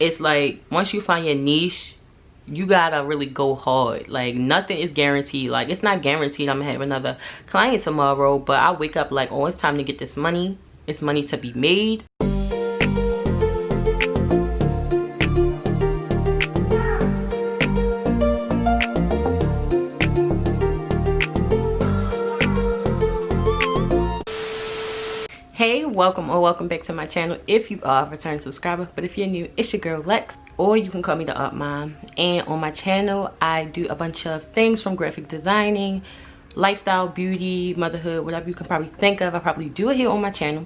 it's like once you find your niche, you gotta really go hard. Like nothing is guaranteed. Like it's not guaranteed I'm gonna have another client tomorrow, but I wake up like, oh, it's time to get this money. It's money to be made. Hey, welcome or welcome back to my channel. If you are a return subscriber, but if you're new, it's your girl Lex, or you can call me the Up Mom. And on my channel I do a bunch of things from graphic designing, lifestyle, beauty, motherhood, whatever you can probably think of. I probably do it here on my channel.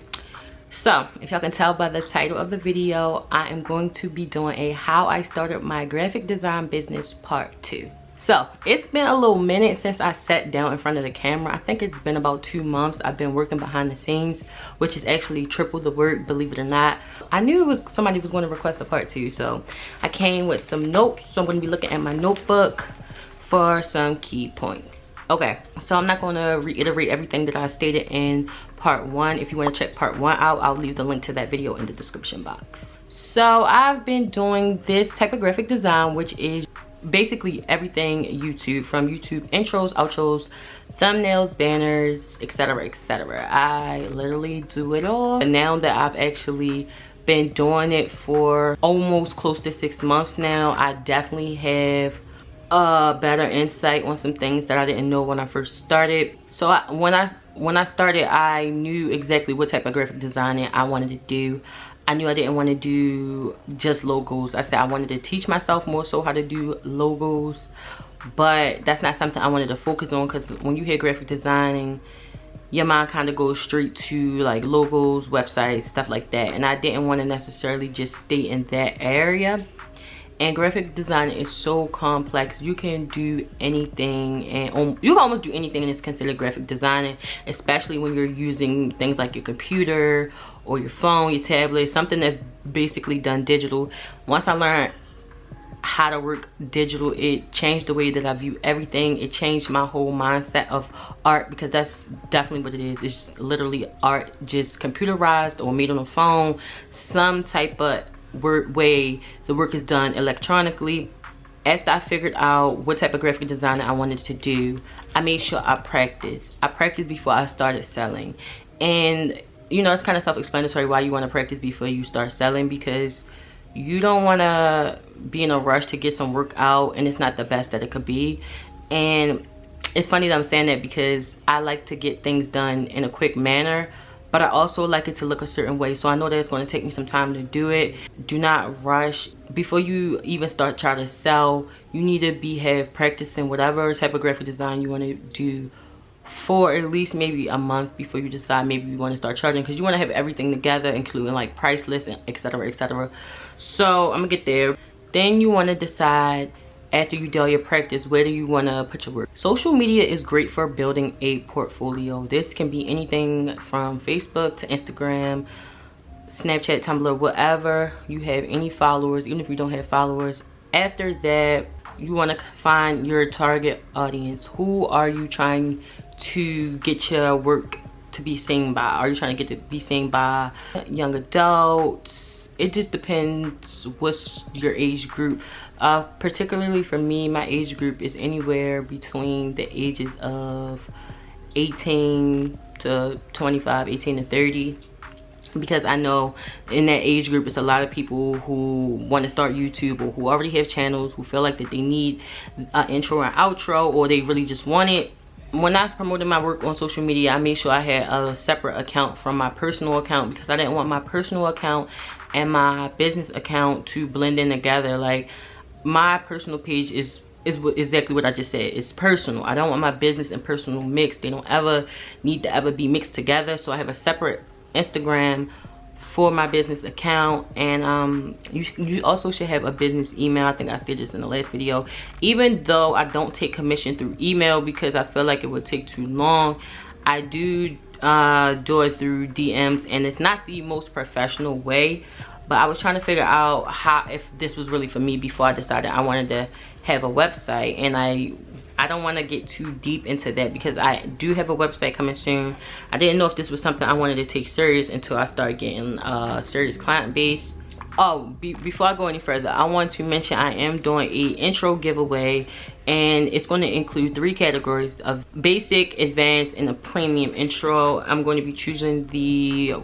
So if y'all can tell by the title of the video, I am going to be doing a how I started my graphic design business part 2. So it's been a little minute since I sat down in front of the camera. I think it's been about 2 months. I've been working behind the scenes, which is actually triple the work, believe it or not. I knew it was somebody was going to request a part 2, so I came with some notes. So I'm going to be looking at my notebook for some key points. Okay, so I'm not going to reiterate everything that I stated in part 1. If you want to check part 1 out, I'll leave the link to that video in the description box. So I've been doing this type of graphic design, which is basically everything YouTube, from YouTube intros, outros, thumbnails, banners, etc, etc. I literally do it all. And now that I've actually been doing it for almost close to 6 months now, I definitely have a better insight on some things that I didn't know when I first started. So when I started, I knew exactly what type of graphic designing I wanted to do. I knew I didn't want to do just logos. I said I wanted to teach myself more so how to do logos, but that's not something I wanted to focus on, because when you hear graphic designing, your mind kind of goes straight to like logos, websites, stuff like that, and I didn't want to necessarily just stay in that area. And graphic design is so complex. You can do anything, and you can almost do anything and it's considered graphic designing, especially when you're using things like your computer or your phone, your tablet, something that's basically done digital. Once I learned how to work digital, it changed the way that I view everything. It changed my whole mindset of art, because that's definitely what it is. It's literally art, just computerized or made on a phone, some type of way the work is done electronically. After I figured out what type of graphic design I wanted to do, I made sure I practiced before I started selling. And you know, it's kind of self-explanatory why you want to practice before you start selling, because you don't want to be in a rush to get some work out and it's not the best that it could be. And it's funny that I'm saying that, because I like to get things done in a quick manner, but I also like it to look a certain way. So I know that it's going to take me some time to do it. Do not rush. Before you even start trying to sell, you need to have practicing whatever type of graphic design you want to do for at least maybe a month before you decide maybe you want to start charging, because you want to have everything together, including like price lists and etc, etc. So I'm gonna get there. Then you want to decide, after you do all your practice, where do you want to put your work. Social media is great for building a portfolio. This can be anything from Facebook to Instagram, Snapchat, Tumblr, whatever. You have any followers, even if you don't have followers. After that, you want to find your target audience. Who are you trying to get your work to be seen by? Are you trying to get to be seen by young adults? It just depends what's your age group. Particularly for me, my age group is anywhere between the ages of 18 to 25, 18 to 30. Because I know in that age group, it's a lot of people who want to start YouTube, or who already have channels, who feel like that they need an intro and outro, or they really just want it. When I promoted my work on social media, I made sure I had a separate account from my personal account, because I didn't want my personal account and my business account to blend in together. Like, my personal page is exactly what I just said. It's personal. I don't want my business and personal mixed. They don't ever need to ever be mixed together. So I have a separate Instagram for my business account, and you also should have a business email. I think I said this in the last video. Even though I don't take commission through email, because I feel like it would take too long, I do do it through DMs, and it's not the most professional way. But I was trying to figure out if this was really for me before I decided I wanted to have a website. And I don't want to get too deep into that, because I do have a website coming soon. I didn't know if this was something I wanted to take serious until I started getting a serious client base. Oh, before I go any further, I want to mention I am doing a intro giveaway, and it's going to include 3 categories of basic, advanced, and a premium intro. I'm going to be choosing the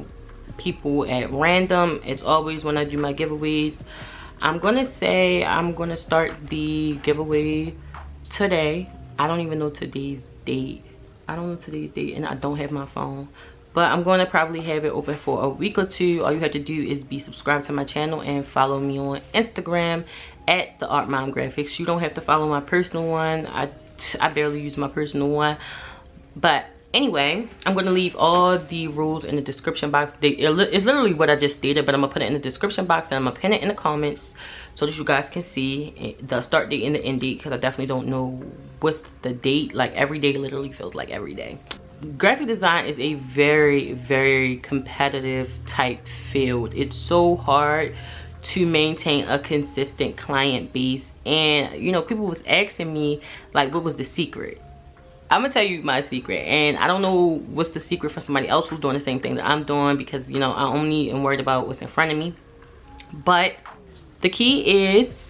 people at random, as always when I do my giveaways. I'm gonna say I'm gonna start the giveaway today. I don't even know today's date. I don't know today's date, and I don't have my phone. But I'm going to probably have it open for a week or 2. All you have to do is be subscribed to my channel and follow me on Instagram at the Art Mom Graphics. You don't have to follow my personal one. I barely use my personal one. But anyway, I'm going to leave all the rules in the description box. It's literally what I just stated, but I'm going to put it in the description box, and I'm going to pin it in the comments so that you guys can see the start date and the end date, because I definitely don't know what's the date. Like, every day literally feels like every day. Graphic design is a very, very competitive type field. It's so hard to maintain a consistent client base, and you know, people was asking me like, what was the secret? I'm gonna tell you my secret, and I don't know what's the secret for somebody else who's doing the same thing that I'm doing, because you know, I only am worried about what's in front of me. But the key is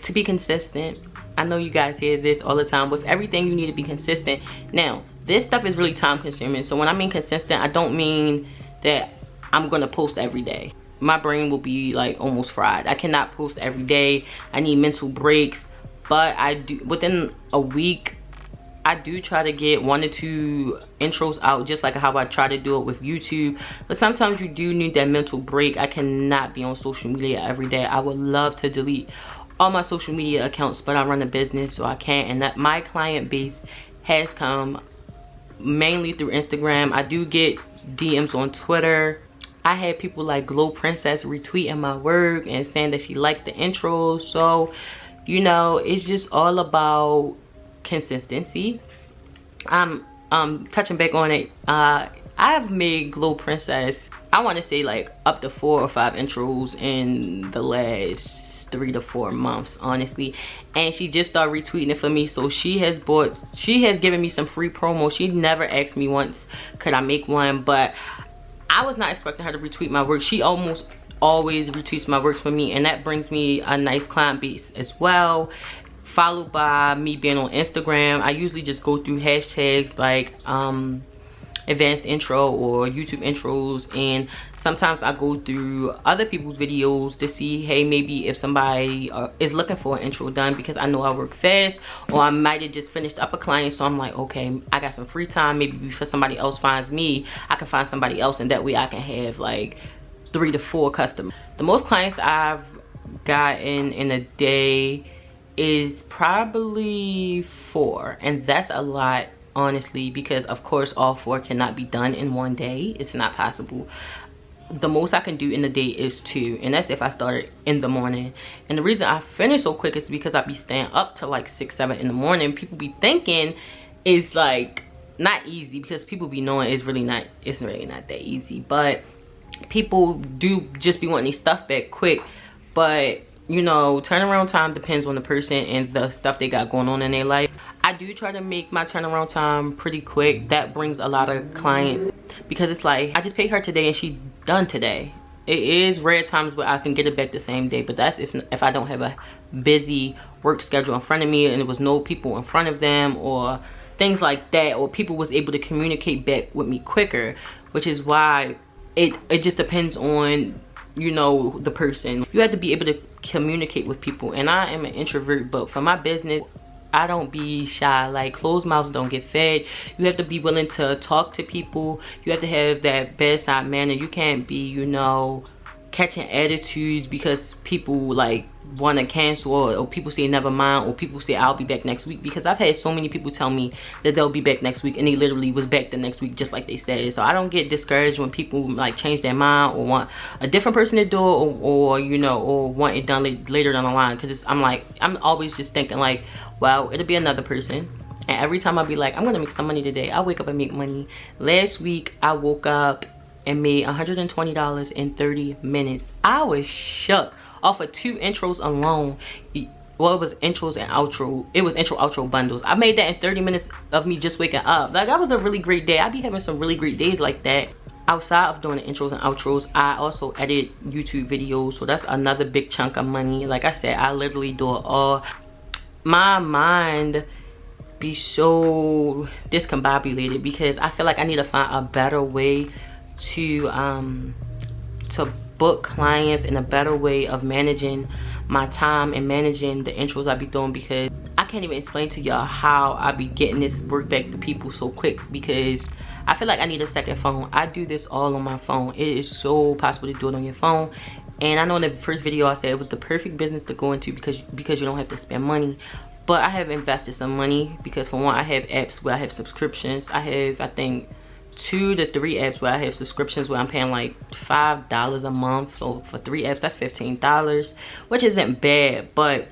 to be consistent. I know you guys hear this all the time. With everything, you need to be consistent. Now, this stuff is really time consuming. So when I mean consistent, I don't mean that I'm gonna post every day. My brain will be like almost fried. I cannot post every day. I need mental breaks. But I do, within a week, I do try to get 1 or 2 intros out, just like how I try to do it with YouTube. But sometimes you do need that mental break. I cannot be on social media every day. I would love to delete all my social media accounts, but I run a business, so I can't. And that my client base has come mainly through Instagram. I do get DMs on Twitter. I had people like Glow Princess retweeting my work and saying that she liked the intro. So you know, it's just all about consistency. I'm touching back on it. I've made Glow Princess, I want to say like up to 4 or 5 intros in the last 3 to 4 months, honestly, and she just started retweeting it for me. So she has given me some free promo. She never asked me once could I make one, but I was not expecting her to retweet my work. She almost always retweets my work for me, and that brings me a nice client base as well, followed by me being on Instagram. I usually just go through hashtags like advanced intro or YouTube intros, and sometimes I go through other people's videos to see, hey, maybe if somebody is looking for an intro done, because I know I work fast, or I might have just finished up a client, so I'm like, okay, I got some free time. Maybe before somebody else finds me, I can find somebody else, and that way I can have like 3 to 4 customers. The most clients I've gotten in a day is probably 4, and that's a lot, honestly, because of course all 4 cannot be done in one day. It's not possible. The most I can do in a day is 2, and that's if I start in the morning. And the reason I finish so quick is because I be staying up to like 6, 7 in the morning. People be thinking it's like not easy, because people be knowing it's really not that easy, but people do just be wanting their stuff back quick. But you know, turnaround time depends on the person and the stuff they got going on in their life. I do try to make my turnaround time pretty quick. That brings a lot of clients, because it's like, I just paid her today and she done today. It is rare times where I can get it back the same day, but that's if I don't have a busy work schedule in front of me and there was no people in front of them or things like that, or people was able to communicate back with me quicker, which is why it just depends on, you know, the person. You have to be able to communicate with people, and I am an introvert, but for my business, I don't be shy. Like, closed mouths don't get fed. You have to be willing to talk to people. You have to have that bedside manner. You can't be, you know, catching attitudes because people like want to cancel, or people say never mind, or people say I'll be back next week, because I've had so many people tell me that they'll be back next week and they literally was back the next week just like they said. So I don't get discouraged when people like change their mind or want a different person to do it, or you know, or want it done later down the line, because I'm always just thinking like, wow, it'll be another person. And every time I'll be like, I'm gonna make some money today, I wake up and make money. Last week I woke up and made $120 in 30 minutes. I was shook off of 2 intros alone. Well, it was intros and outro. It was intro outro bundles. I made that in 30 minutes of me just waking up. Like, that was a really great day. I be having some really great days like that. outside of doing the intros and outros, I also edit YouTube videos, so that's another big chunk of money. Like I said, I literally do it all. My mind be so discombobulated because I feel like I need to find a better way to book clients, and a better way of managing my time and managing the intros I be doing, because I can't even explain to y'all how I be getting this work back to people so quick, because I feel like I need a second phone. I do this all on my phone. It is so possible to do it on your phone. And I know in the first video I said it was the perfect business to go into because you don't have to spend money. But I have invested some money because, for one, I have apps where I have subscriptions. I have, I think, 2 to 3 apps where I have subscriptions where I'm paying like $5 a month. So for 3 apps, that's $15, which isn't bad, but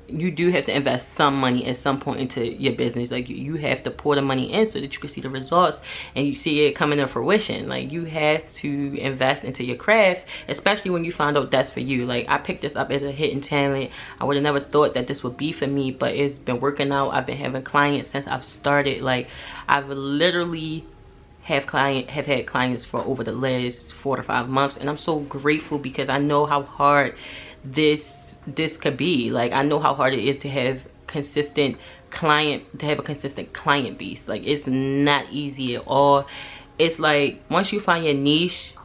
you do have to invest some money at some point into your business. Like you have to pour the money in so that you can see the results and you see it coming to fruition. Like you have to invest into your craft, especially when you find out that's for you. Like I picked this up as a hidden talent. I would have never thought that this would be for me, but it's been working out. I've been having clients since I've started. Like I've literally have had clients for over the last 4 to 5 months, and I'm so grateful because I know how hard this could be. Like I know how hard it is to have a consistent client base. Like it's not easy at all. It's like once you find your niche,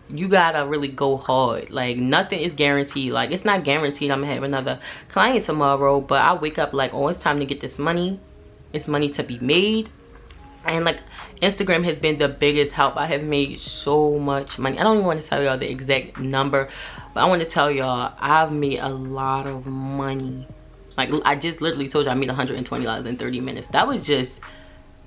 you gotta really go hard. Like nothing is guaranteed. Like it's not guaranteed I'm gonna have another client tomorrow, but I wake up like, oh, it's time to get this money. It's money to be made. And like Instagram has been the biggest help. I have made so much money. I don't even want to tell y'all the exact number, but I want to tell y'all I've made a lot of money. Like I just literally told you I made $120 in 30 minutes. That was just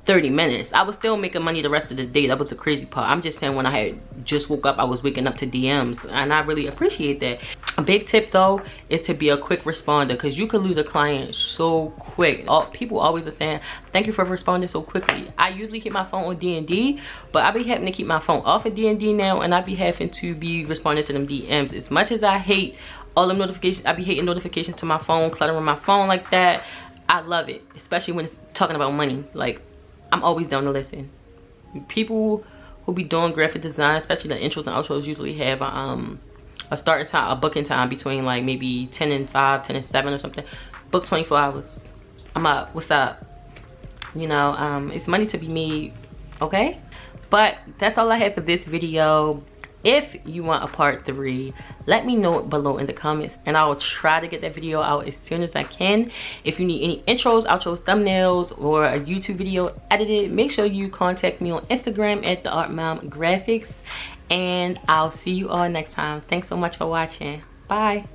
30 minutes. I was still making money the rest of the day. That was the crazy part. I'm just saying, when I had just woke up, I was waking up to DMs, and I really appreciate that. A big tip though is to be a quick responder, because you could lose a client so quick. People always are saying, thank you for responding so quickly. I usually keep my phone on D&D, but I be having to keep my phone off of D&D now, and I be having to be responding to them DMs. As much as I hate all them notifications, I be hating notifications to my phone, cluttering my phone like that. I love it, especially when it's talking about money. Like I'm always down to listen. People who be doing graphic design, especially the intros and outros, usually have a starting time, a booking time between like maybe 10 and 5, 10 and 7 or something. Book 24 hours. I'm up. What's up? You know, it's money to be made, okay? But that's all I have for this video. If you want a part 3, let me know below in the comments, and I will try to get that video out as soon as I can. If you need any intros, outros, thumbnails, or a YouTube video edited, make sure you contact me on Instagram at TheArtMomGraphics, and I'll see you all next time. Thanks so much for watching. Bye.